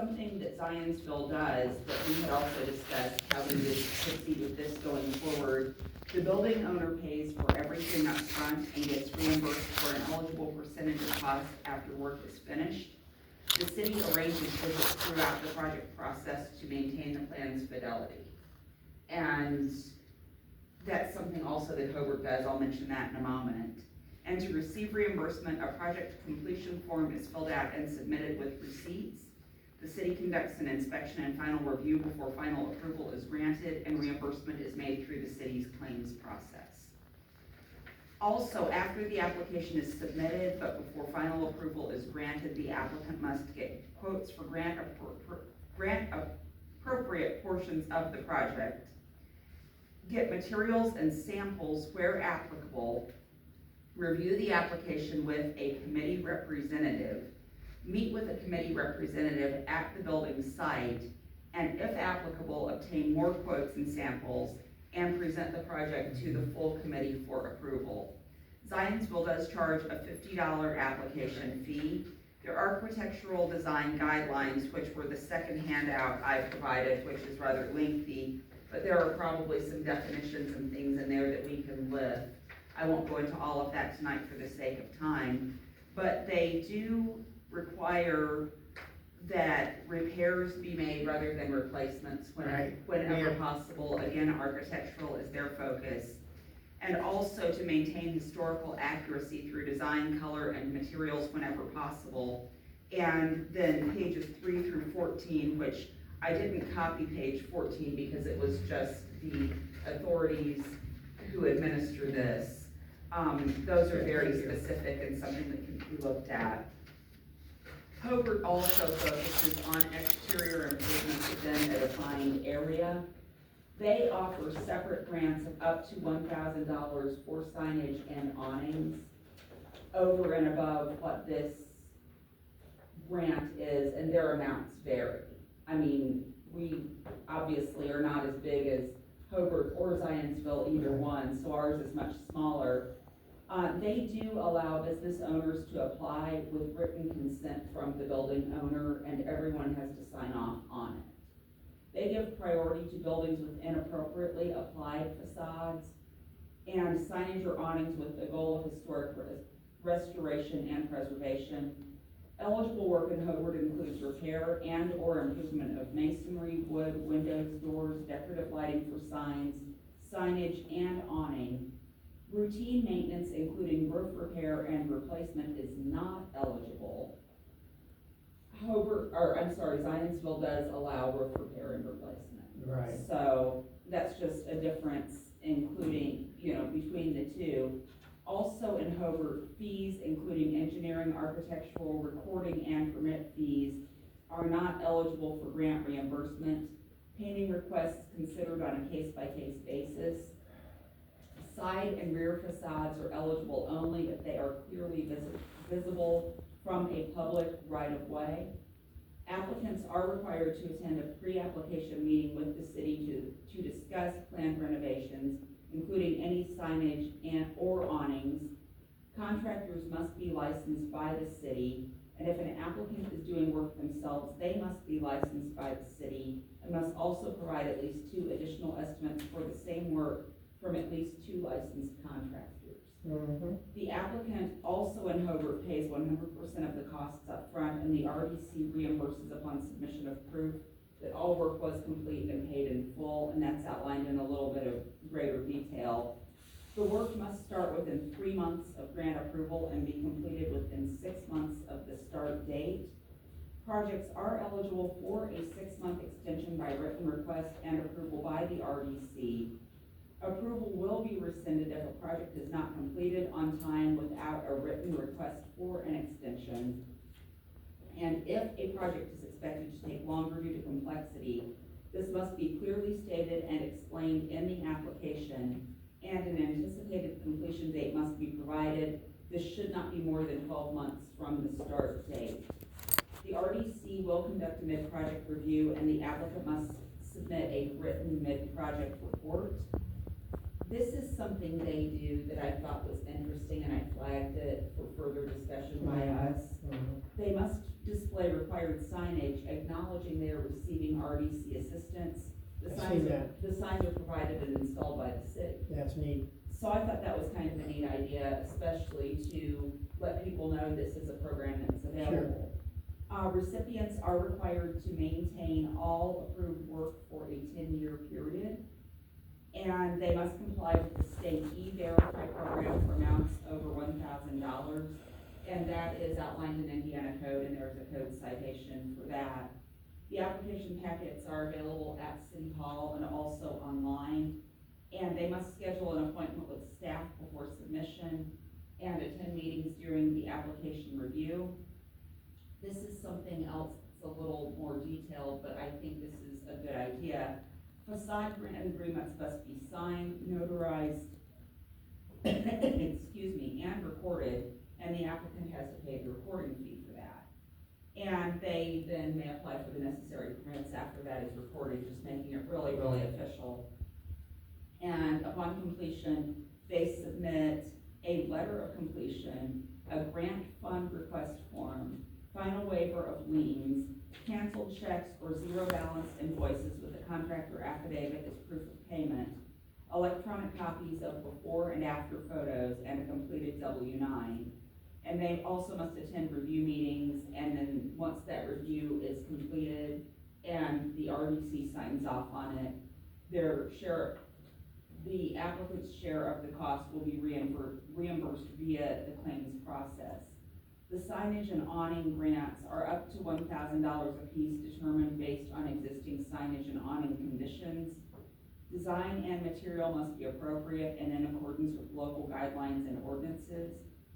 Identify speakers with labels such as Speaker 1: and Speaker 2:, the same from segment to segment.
Speaker 1: something that Zionsville does that we had also discussed how we would proceed with this going forward. The building owner pays for everything up front and gets reimbursed for an eligible percentage of cost after work is finished. The city arranges visits throughout the project process to maintain the plan's fidelity. And that's something also that Hobart does. I'll mention that in a moment. And to receive reimbursement, a project completion form is filled out and submitted with receipts. The city conducts an inspection and final review before final approval is granted, and reimbursement is made through the city's claims process. Also, after the application is submitted, but before final approval is granted, the applicant must get quotes for grant appropriate portions of the project, get materials and samples where applicable, review the application with a committee representative, meet with a committee representative at the building site, and if applicable, obtain more quotes and samples, and present the project to the full committee for approval. Zionsville does charge a $50 application fee. Their architectural design guidelines, which were the second handout I provided, which is rather lengthy, but there are probably some definitions and things in there that we can lift. I won't go into all of that tonight for the sake of time, but they do require that repairs be made rather than replacements whenever possible. Again, architectural is their focus. And also to maintain historical accuracy through design, color, and materials whenever possible. And then pages 3 through 14, which I didn't copy page 14 because it was just the authorities who administer this. Those are very specific and something that can be looked at. Hobart also focuses on exterior improvements within a defined area. They offer separate grants of up to $1,000 for signage and awnings over and above what this grant is, and their amounts vary. I mean, we obviously are not as big as Hobart or Zionsville, either one, so ours is much smaller. They do allow business owners to apply with written consent from the building owner, and everyone has to sign off on it. They give priority to buildings with inappropriately applied facades and signage or awnings with the goal of historic restoration and preservation. Eligible work in Hobart includes repair and or improvement of masonry, wood, windows, doors, decorative lighting for signs, signage, and awning. Routine maintenance, including roof repair and replacement, is not eligible. Zionsville does allow roof repair and replacement.
Speaker 2: Right.
Speaker 1: So that's just a difference, including, between the two. Also in Hobart, fees, including engineering, architectural, recording, and permit fees, are not eligible for grant reimbursement. Painting requests considered on a case-by-case basis. Side and rear facades are eligible only if they are clearly visible from a public right-of-way. Applicants are required to attend a pre-application meeting with the city to discuss planned renovations, including any signage and or awnings. Contractors must be licensed by the city, and if an applicant is doing work themselves, they must be licensed by the city and must also provide at least 2 additional estimates for the same work from at least 2 licensed contractors.
Speaker 2: Mm-hmm.
Speaker 1: The applicant also in Hobart pays 100% of the costs up front, and the RDC reimburses upon submission of proof that all work was complete and paid in full, and that's outlined in a little bit of greater detail. The work must start within 3 months of grant approval and be completed within 6 months of the start date. Projects are eligible for a 6-month extension by written request and approval by the RDC. Approval will be rescinded if a project is not completed on time without a written request for an extension. And if a project is expected to take longer due to complexity, this must be clearly stated and explained in the application, and an anticipated completion date must be provided. This should not be more than 12 months from the start date. The RDC will conduct a mid-project review, and the applicant must submit a written mid-project report. this is something they do that I thought was interesting, and I flagged it for further discussion by us. They must display required signage acknowledging they are receiving RDC assistance. The signs are provided and installed by the city.
Speaker 2: That's neat.
Speaker 1: So I thought that was kind of a neat idea, especially to let people know this is a program that's available. Sure. Recipients are required to maintain all approved work for a 10-year period. And they must comply with the state E-Verify program for amounts over $1,000. And that is outlined in Indiana code, and there's a code citation for that. The application packets are available at City Hall and also online. And they must schedule an appointment with staff before submission and attend meetings during the application review. This is something else that's a little more detailed, but I think this is a good idea. Facade grant agreements must be signed, notarized, excuse me, and recorded, and the applicant has to pay the recording fee for that. And they then may apply for the necessary permits after that is recorded, just making it really, really official. And upon completion, they submit a letter of completion, a grant fund request form, final waiver of liens, canceled checks or zero balance invoices with a contractor affidavit as proof of payment, electronic copies of before and after photos, and a completed W-9. And they also must attend review meetings, and then once that review is completed and the RDC signs off on it, the applicant's share of the cost will be reimbursed via the claims process. The signage and awning grants are up to $1,000 apiece, determined based on existing signage and awning conditions. Design and material must be appropriate and in accordance with local guidelines and ordinances.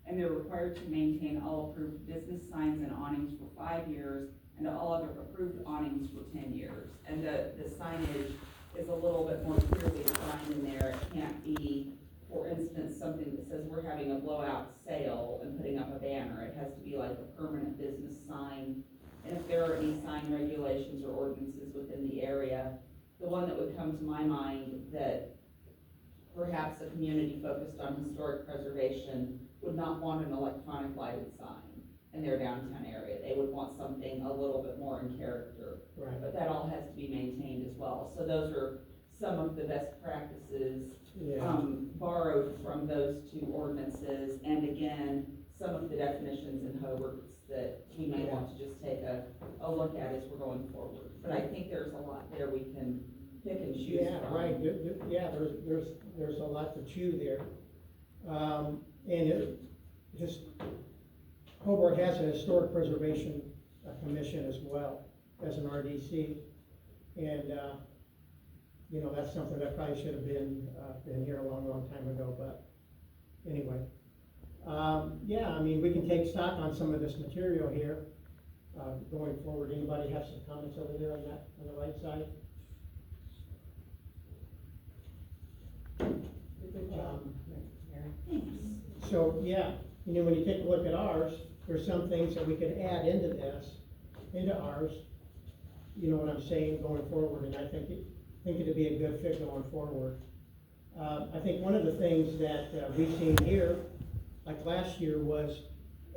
Speaker 1: And they're required to maintain all approved business signs and awnings for 5 years and all other approved awnings for 10 years. And the signage is a little bit more clearly defined in there. It can't be, for instance, something that says we're having a blowout sale and putting up a banner. It has to be like a permanent business sign. And if there are any sign regulations or ordinances within the area, the one that would come to my mind that perhaps a community focused on historic preservation would not want an electronic lighted sign in their downtown area. They would want something a little bit more in character.
Speaker 2: Right.
Speaker 1: But that all has to be maintained as well. So those are some of the best practices borrowed from those two ordinances. And again, some of the definitions in Hobart's that we may want to just take a look at as we're going forward. But I think there's a lot there we can pick and choose from.
Speaker 2: Right. There's a lot to chew there. Hobart has a historic preservation commission as well as an RDC, and that's something that probably should have been here a long time ago. But anyway, I mean, we can take stock on some of this material here going forward. Anybody have some comments over there on that on the right side?
Speaker 1: Good job.
Speaker 2: So when you take a look at ours, there's some things that we could add into ours. You know what I'm saying, going forward, and I think it'd be a good fit going forward. I think one of the things that we've seen here, like last year, was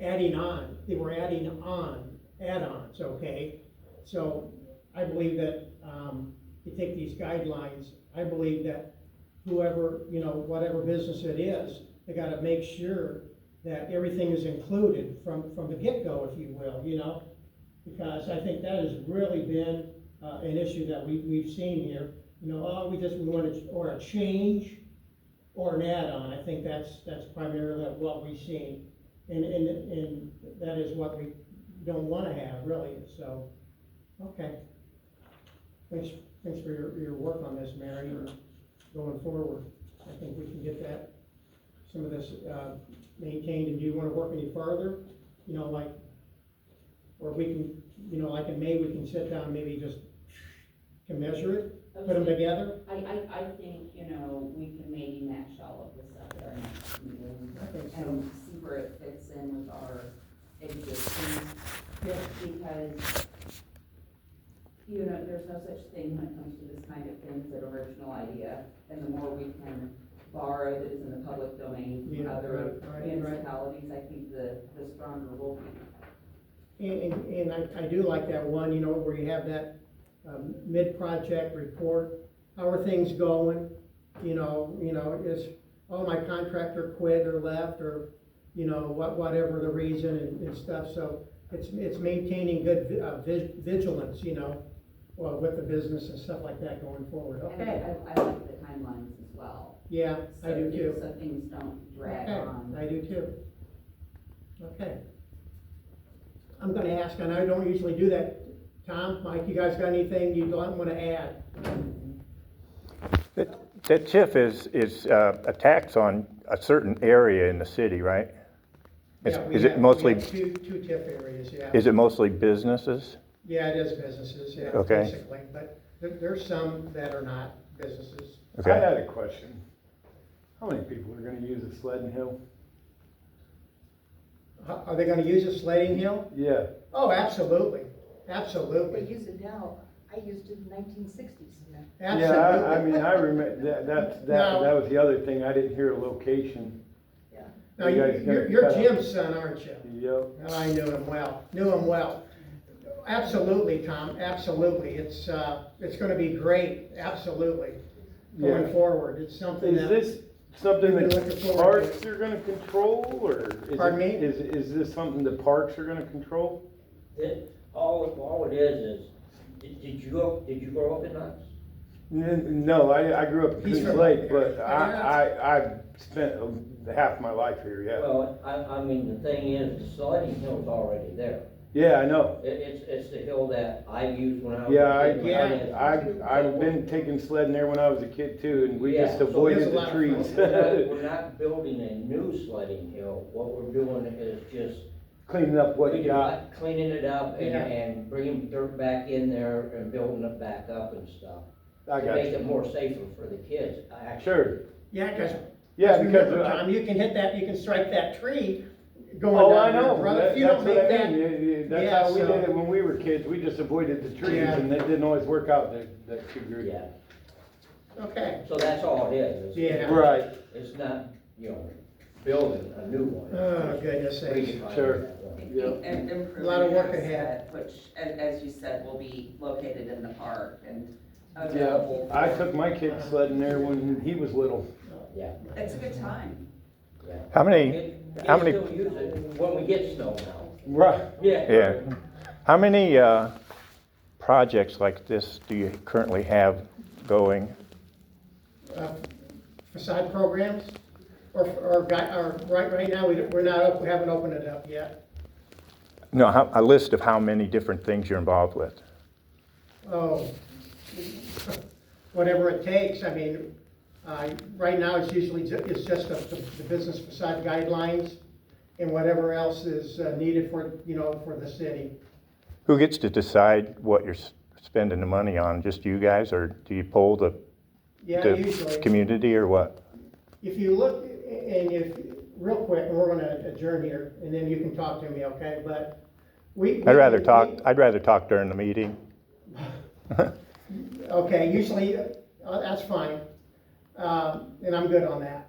Speaker 2: adding on. They were adding on add-ons. Okay, so I believe that you take these guidelines. I believe that whoever, whatever business it is, they got to make sure that everything is included from the get-go, if you will, because I think that has really been an issue that we've seen here. We want or a change or an add-on. I think that's primarily what we've seen, and that is what we don't want to have, really. So, okay. Thanks for your work on this, Mary. Going forward, I think we can get some of this maintained. And do you want to work any further? Or we can, like in May, we can sit down, maybe just can measure it, put them together.
Speaker 1: I think, we can maybe match all of this up at our next meeting.
Speaker 2: I think so.
Speaker 1: And see where it fits in with our existing.
Speaker 2: Yeah.
Speaker 1: Because, there's no such thing when it comes to this kind of thing as an original idea. And the more we can borrow that is in the public domain from
Speaker 2: Yeah,
Speaker 1: other
Speaker 2: right.
Speaker 1: municipalities, I think the stronger we'll be.
Speaker 2: And I do like that one, you know, where you have that, mid-project report, how are things going? You know, is, oh, my contractor quit or left, or, you know, whatever the reason and stuff, so it's maintaining good, vigilance, you know, well, with the business and stuff like that going forward,
Speaker 1: And
Speaker 2: okay?
Speaker 1: I like the timelines as well.
Speaker 2: Yeah, I do too.
Speaker 1: So things don't drag
Speaker 2: Okay,
Speaker 1: on.
Speaker 2: I do too. Okay. I'm gonna ask, and I don't usually do that, Tom, Mike, you guys got anything you don't wanna add?
Speaker 3: That TIF is a tax on a certain area in the city, right?
Speaker 2: Yeah, we
Speaker 3: Is it
Speaker 2: have-
Speaker 3: mostly,
Speaker 2: we have two TIF areas, yeah.
Speaker 3: is it mostly businesses?
Speaker 2: Yeah, it is businesses, yeah,
Speaker 3: Okay.
Speaker 2: basically, but there's some that are not businesses.
Speaker 4: I
Speaker 3: Okay.
Speaker 4: had a question. How many people are gonna use the sledding hill?
Speaker 2: Are they gonna use a sledding hill?
Speaker 4: Yeah,
Speaker 2: Oh, absolutely,
Speaker 5: They
Speaker 2: absolutely,
Speaker 5: use it now. I used it in 1960s.
Speaker 2: absolutely.
Speaker 4: yeah, I mean, I remember, that
Speaker 2: Now-
Speaker 4: was the other thing, I didn't hear a location.
Speaker 2: Now,
Speaker 4: You guys
Speaker 2: you're
Speaker 4: gonna cut out-
Speaker 2: Jim's son, aren't you?
Speaker 4: Yep,
Speaker 2: I knew him well. Absolutely, Tom, absolutely. It's gonna be great, absolutely, going
Speaker 4: Yeah.
Speaker 2: forward. It's something
Speaker 4: is
Speaker 2: that,
Speaker 4: this something
Speaker 2: We've been
Speaker 4: that
Speaker 2: looking forward to
Speaker 4: parks are gonna control, or
Speaker 2: Pardon me?
Speaker 4: is this something the parks are gonna control?
Speaker 6: All it is, did you grow up in Knox?
Speaker 4: No, I grew up in
Speaker 2: He's
Speaker 4: Coons
Speaker 2: from
Speaker 4: Lake,
Speaker 2: up
Speaker 4: but
Speaker 2: there.
Speaker 4: I've spent half my life here, yeah.
Speaker 6: Well, I mean, the thing is, the sliding hill's already there.
Speaker 4: Yeah, I know.
Speaker 6: It's the hill that I used when I was.
Speaker 4: Yeah,
Speaker 6: a kid.
Speaker 4: I've been taking sledding there when I was a kid too, and we
Speaker 6: Yeah,
Speaker 4: just
Speaker 6: so
Speaker 4: avoided
Speaker 2: there's a
Speaker 4: the
Speaker 2: lot of
Speaker 4: trees.
Speaker 6: We're not building a new sledding hill, what we're doing is just
Speaker 4: Cleaning up what you got.
Speaker 6: cleaning it up
Speaker 2: Yeah.
Speaker 6: and bringing dirt back in there and building it back up and stuff.
Speaker 4: I
Speaker 6: To
Speaker 4: got
Speaker 6: make
Speaker 4: you.
Speaker 6: it more safer for the kids, actually.
Speaker 4: Sure.
Speaker 2: yeah, because,
Speaker 4: Yeah, because.
Speaker 2: remember, Tom, you can hit that, you can strike that tree going
Speaker 4: Oh,
Speaker 2: down
Speaker 4: I
Speaker 2: there,
Speaker 4: know.
Speaker 2: brother.
Speaker 4: That-
Speaker 2: If you don't
Speaker 4: That's what
Speaker 2: make
Speaker 4: I
Speaker 2: that,
Speaker 4: mean. That's
Speaker 2: Yeah,
Speaker 4: how we
Speaker 2: so-
Speaker 4: did it when we were kids. We just avoided the trees
Speaker 2: Yeah.
Speaker 4: and that didn't always work out that too good.
Speaker 6: Yeah,
Speaker 2: okay,
Speaker 6: so that's all it is.
Speaker 2: Yeah.
Speaker 4: Right.
Speaker 6: It's not, building a new one.
Speaker 2: oh, goodness sakes.
Speaker 6: Redefining
Speaker 4: Sure.
Speaker 6: that one.
Speaker 4: Yeah.
Speaker 1: And improving.
Speaker 2: A lot of work
Speaker 1: the
Speaker 2: ahead.
Speaker 1: asset, which, as you said, will be located in the park and
Speaker 4: Yeah,
Speaker 1: available.
Speaker 4: I took my kid sledding there when he was little.
Speaker 6: Yeah,
Speaker 1: It's a good time.
Speaker 6: yeah.
Speaker 3: How many,
Speaker 6: Kids
Speaker 3: how many,
Speaker 6: still use it when we get snow now.
Speaker 4: Right.
Speaker 3: yeah, how many, projects like this do you currently have going?
Speaker 2: Facade programs, or right now, we're not, we haven't opened it up yet.
Speaker 3: No, a list of how many different things you're involved with.
Speaker 2: Oh, whatever it takes, I mean, right now, it's usually, it's just the business facade guidelines and whatever else is needed for, for the city.
Speaker 3: Who gets to decide what you're spending the money on? Just you guys, or do you poll the
Speaker 2: Yeah, usually.
Speaker 3: community, or what?
Speaker 2: If you look, real quick, and we're gonna adjourn here, and then you can talk to me, okay, but
Speaker 3: I'd rather talk during the meeting.
Speaker 2: Okay, usually, that's fine, and I'm good on that.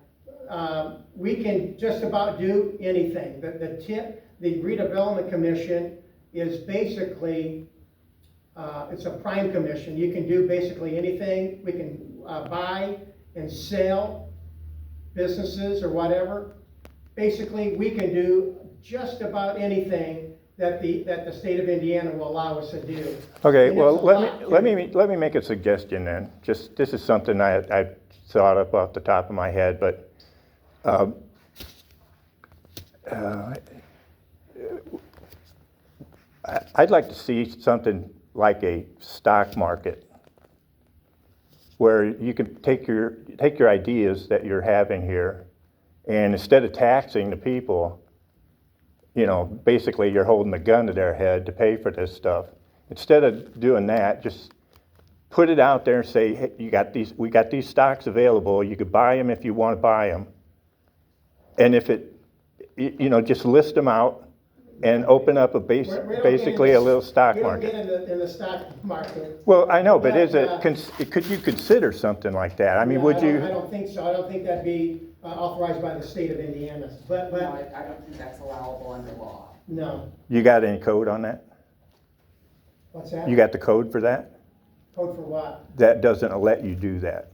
Speaker 2: We can just about do anything. The redevelopment commission is basically, it's a prime commission. You can do basically anything. We can buy and sell businesses or whatever. Basically, we can do just about anything that the state of Indiana will allow us to do.
Speaker 3: Okay,
Speaker 2: And
Speaker 3: well,
Speaker 2: it's a lot,
Speaker 3: let me make a suggestion then. Just, this is something I thought up off the top of my head, but, I'd like to see something like a stock market, where you can take your ideas that you're having here, and instead of taxing the people, basically you're holding a gun to their head to pay for this stuff. Instead of doing that, just put it out there and say, hey, we got these stocks available, you could buy them if you want to buy them. And if just list them out, and open up a
Speaker 2: We don't get
Speaker 3: basically
Speaker 2: into-
Speaker 3: a little stock
Speaker 2: We don't
Speaker 3: market.
Speaker 2: get in the stock market.
Speaker 3: Well, I know, but is
Speaker 2: But,
Speaker 3: it, could you consider something like that? I mean,
Speaker 2: No,
Speaker 3: would
Speaker 2: I
Speaker 3: you?
Speaker 2: don't think so. I don't think that'd be authorized by the state of Indiana.
Speaker 1: No, I
Speaker 2: But,
Speaker 1: don't think that's allowable under law.
Speaker 2: no.
Speaker 3: You got any code on that?
Speaker 2: What's that?
Speaker 3: You got the code for that?
Speaker 2: Code for what?
Speaker 3: That doesn't let you do that.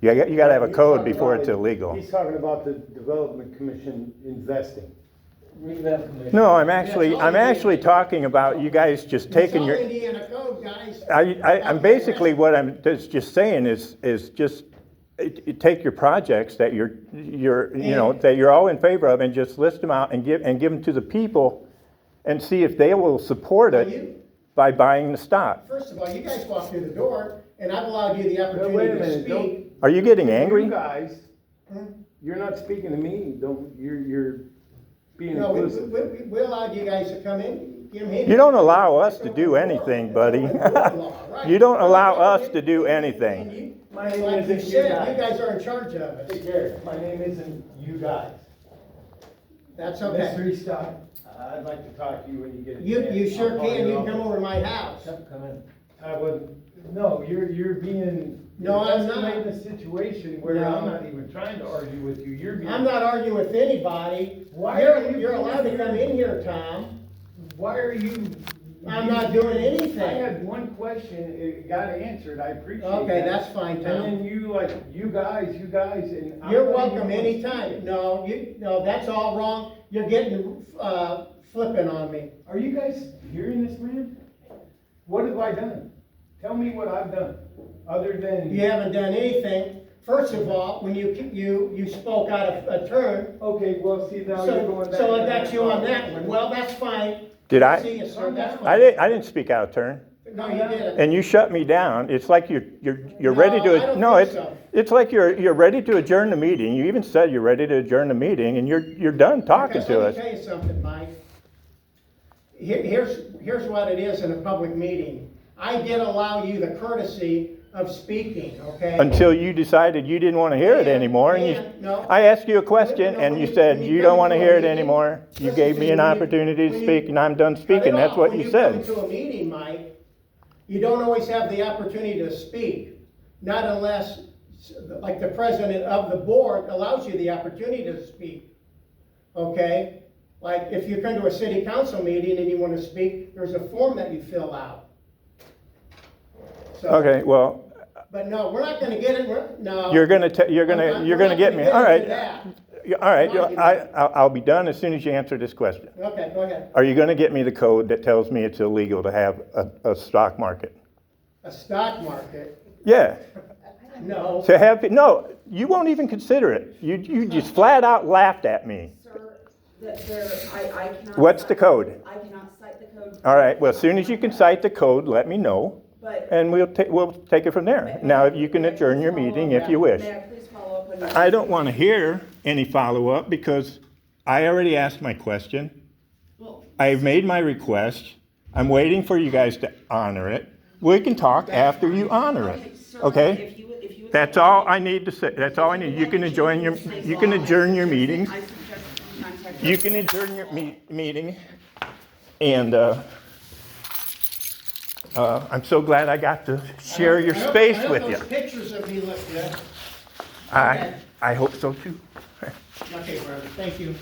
Speaker 3: You gotta have a
Speaker 4: He's
Speaker 3: code
Speaker 4: talking
Speaker 3: before
Speaker 4: about
Speaker 3: it's
Speaker 4: it-
Speaker 3: illegal.
Speaker 4: He's talking about the Development Commission investing.
Speaker 3: No, I'm actually talking about you guys just taking your,
Speaker 2: It's all Indiana code, guys.
Speaker 3: I'm basically, what I'm just saying is just, take your projects that that you're all in favor of and just list them out and give them to the people and see if they will support
Speaker 2: Now,
Speaker 3: it by buying the stock.
Speaker 2: First of all, you guys walked through the door, and I've allowed you the
Speaker 4: Wait a
Speaker 2: opportunity to
Speaker 4: minute,
Speaker 2: speak.
Speaker 4: don't.
Speaker 3: Are you getting angry?
Speaker 4: You guys,
Speaker 2: Hmm?
Speaker 4: you're not speaking to me, you're being
Speaker 2: No,
Speaker 4: inclusive.
Speaker 2: we allowed you guys to come in, give me.
Speaker 3: You don't allow us to do anything, buddy. You don't allow us to do anything.
Speaker 4: My name
Speaker 2: Like you
Speaker 4: isn't you
Speaker 2: said,
Speaker 4: guys.
Speaker 2: you guys are in charge of
Speaker 4: Hey,
Speaker 2: it.
Speaker 4: Garrett, my name isn't you guys.
Speaker 2: That's okay.
Speaker 4: Mr. Eastock, I'd like to talk to you when you get a
Speaker 2: You
Speaker 4: chance.
Speaker 2: sure
Speaker 4: I'll call
Speaker 2: can, you
Speaker 4: your
Speaker 2: can come
Speaker 4: office.
Speaker 2: over to my house.
Speaker 4: I wouldn't, no, you're being.
Speaker 2: No, I'm not.
Speaker 4: You're escalating a situation where
Speaker 2: No.
Speaker 4: I'm not even trying to argue with you, you're being.
Speaker 2: I'm not arguing with anybody.
Speaker 4: Why are you
Speaker 2: You're allowed to
Speaker 4: being
Speaker 2: come
Speaker 4: here?
Speaker 2: in here, Tom.
Speaker 4: Why are you?
Speaker 2: I'm not doing
Speaker 4: I
Speaker 2: anything.
Speaker 4: had one question, it got answered, I appreciate that.
Speaker 2: Okay, that's fine,
Speaker 4: And
Speaker 2: Tom.
Speaker 4: then you you guys, and. I'm
Speaker 2: You're
Speaker 4: not
Speaker 2: welcome
Speaker 4: even-
Speaker 2: anytime. No, that's all wrong. You're getting, flipping on me.
Speaker 4: Are you guys hearing this, man? What have I done? Tell me what I've done, other than.
Speaker 2: You haven't done anything. First of all, when you spoke out of turn,
Speaker 4: Okay, well, see, now you're going back.
Speaker 2: so I
Speaker 4: to
Speaker 2: got you on that one. Well, that's fine.
Speaker 3: Did I?
Speaker 2: See you, sir, that's
Speaker 3: I
Speaker 2: fine.
Speaker 3: didn't speak out of turn.
Speaker 2: No, you didn't.
Speaker 3: And you shut me down. It's like you're
Speaker 2: No,
Speaker 3: ready
Speaker 2: I
Speaker 3: to,
Speaker 2: don't
Speaker 3: no,
Speaker 2: think
Speaker 3: it's,
Speaker 2: so.
Speaker 3: it's like you're ready to adjourn the meeting. You even said you're ready to adjourn the meeting and you're done talking
Speaker 2: Because
Speaker 3: to
Speaker 2: let
Speaker 3: us.
Speaker 2: me tell you something, Mike. Here's what it is in a public meeting. I did allow you the courtesy of speaking, okay?
Speaker 3: Until you decided you didn't want to hear it anymore and
Speaker 2: No.
Speaker 3: I asked you a question
Speaker 2: No,
Speaker 3: and
Speaker 2: when
Speaker 3: you
Speaker 2: you-
Speaker 3: said
Speaker 2: when you
Speaker 3: you
Speaker 2: come
Speaker 3: don't want to
Speaker 2: into a
Speaker 3: hear it
Speaker 2: meeting,
Speaker 3: anymore. You
Speaker 2: listen
Speaker 3: gave
Speaker 2: to
Speaker 3: me
Speaker 2: me,
Speaker 3: an
Speaker 2: when you-
Speaker 3: opportunity to
Speaker 2: when you-
Speaker 3: speak and I'm done speaking.
Speaker 2: Cut it
Speaker 3: That's
Speaker 2: off.
Speaker 3: what
Speaker 2: When
Speaker 3: you
Speaker 2: come
Speaker 3: said.
Speaker 2: into a meeting, Mike, you don't always have the opportunity to speak, not unless, like, the president of the board allows you the opportunity to speak, okay? Like, if you come to a city council meeting and you want to speak, there's a form that you fill out. So-
Speaker 3: Okay, well,
Speaker 2: But no, we're not gonna get it, no.
Speaker 3: you're gonna get
Speaker 2: We're not
Speaker 3: me.
Speaker 2: gonna
Speaker 3: All
Speaker 2: get
Speaker 3: right.
Speaker 2: into that.
Speaker 3: All right,
Speaker 2: We're not gonna-
Speaker 3: I'll be done as soon as you answer this question.
Speaker 2: Okay, go ahead.
Speaker 3: Are you gonna get me the code that tells me it's illegal to have a stock market?
Speaker 2: A stock market,
Speaker 3: Yeah,
Speaker 2: no.
Speaker 3: no, you won't even consider it. You just flat out laughed at me.
Speaker 1: Sir, I cannot.
Speaker 3: What's the
Speaker 1: cite-
Speaker 3: code?
Speaker 1: I cannot cite the code.
Speaker 3: All right, well, as soon as you can cite the code, let me know,
Speaker 1: But.
Speaker 3: and we'll take it from there. Now, you can adjourn your meeting if you wish.
Speaker 1: May I please follow up on your?
Speaker 3: I don't want to hear any follow-up because I already asked my question.
Speaker 1: Well,
Speaker 3: I've made my request. I'm waiting for you guys to honor it. We can talk after you honor it,
Speaker 1: sir,
Speaker 3: okay?
Speaker 1: if you would
Speaker 3: That's
Speaker 1: like-
Speaker 3: all I need to say. That's all I need. You can adjourn your meetings.
Speaker 1: I suggest you contact.
Speaker 3: You can adjourn your meeting. And, I'm so glad I got to share your space with
Speaker 2: I
Speaker 3: you.
Speaker 2: hope those pictures of me look good.
Speaker 3: I hope so too.
Speaker 2: Okay, brother, thank you.